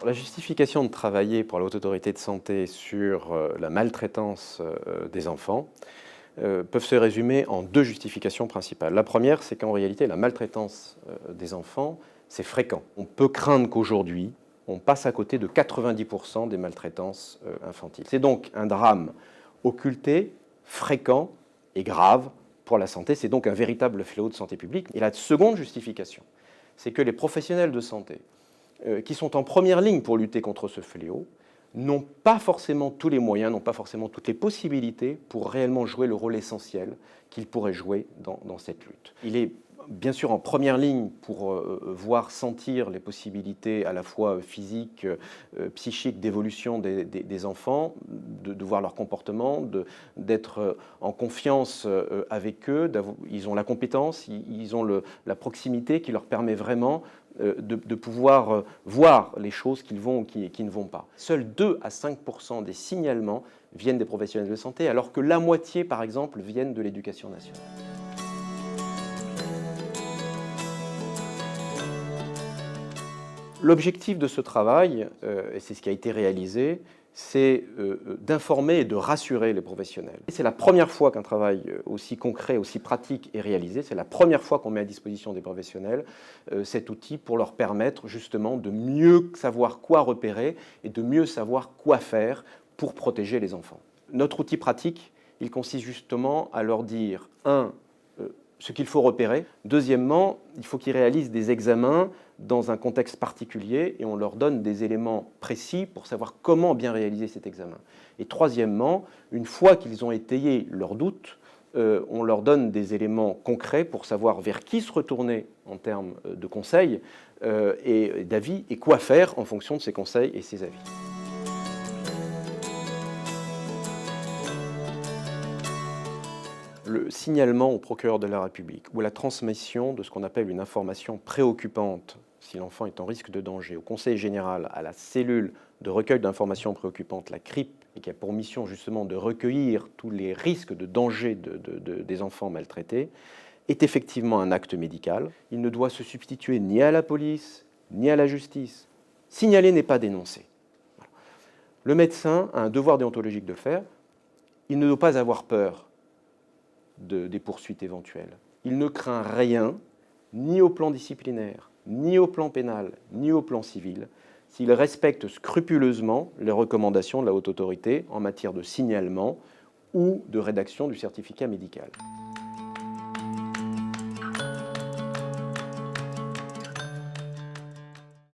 La justification de travailler pour la Haute Autorité de Santé sur la maltraitance des enfants peuvent se résumer en deux justifications principales. La première, c'est qu'en réalité, la maltraitance des enfants, c'est fréquent. On peut craindre qu'aujourd'hui, on passe à côté de 90% des maltraitances infantiles. C'est donc un drame occulté, fréquent et grave pour la santé. C'est donc un véritable fléau de santé publique. Et la seconde justification, c'est que les professionnels de santé qui sont en première ligne pour lutter contre ce fléau, n'ont pas forcément tous les moyens, n'ont pas forcément toutes les possibilités pour réellement jouer le rôle essentiel qu'ils pourraient jouer dans cette lutte. Il est bien sûr en première ligne pour voir, sentir les possibilités à la fois physiques, psychiques d'évolution des enfants, de voir leur comportement, d'être en confiance avec eux. Ils ont la compétence, ils ont la proximité qui leur permet vraiment de pouvoir voir les choses qui vont ou qui ne vont pas. Seuls 2 à 5% des signalements viennent des professionnels de santé, alors que la moitié, par exemple, viennent de l'éducation nationale. L'objectif de ce travail, et c'est ce qui a été réalisé, c'est d'informer et de rassurer les professionnels. C'est la première fois qu'un travail aussi concret, aussi pratique est réalisé. C'est la première fois qu'on met à disposition des professionnels cet outil pour leur permettre justement de mieux savoir quoi repérer et de mieux savoir quoi faire pour protéger les enfants. Notre outil pratique, il consiste justement à leur dire, ce qu'il faut repérer. Deuxièmement, il faut qu'ils réalisent des examens dans un contexte particulier et on leur donne des éléments précis pour savoir comment bien réaliser cet examen. Et troisièmement, une fois qu'ils ont étayé leurs doutes, on leur donne des éléments concrets pour savoir vers qui se retourner en termes de conseils et d'avis et quoi faire en fonction de ces conseils et ces avis. Le signalement au procureur de la République ou la transmission de ce qu'on appelle une information préoccupante, si l'enfant est en risque de danger, au Conseil général, à la cellule de recueil d'informations préoccupantes, la CRIP, et qui a pour mission justement de recueillir tous les risques de danger des enfants maltraités, est effectivement un acte médical. Il ne doit se substituer ni à la police, ni à la justice. Signaler n'est pas dénoncer. Voilà. Le médecin a un devoir déontologique de faire. Il ne doit pas avoir peur des poursuites éventuelles. Il ne craint rien, ni au plan disciplinaire, ni au plan pénal, ni au plan civil, s'il respecte scrupuleusement les recommandations de la Haute Autorité en matière de signalement ou de rédaction du certificat médical.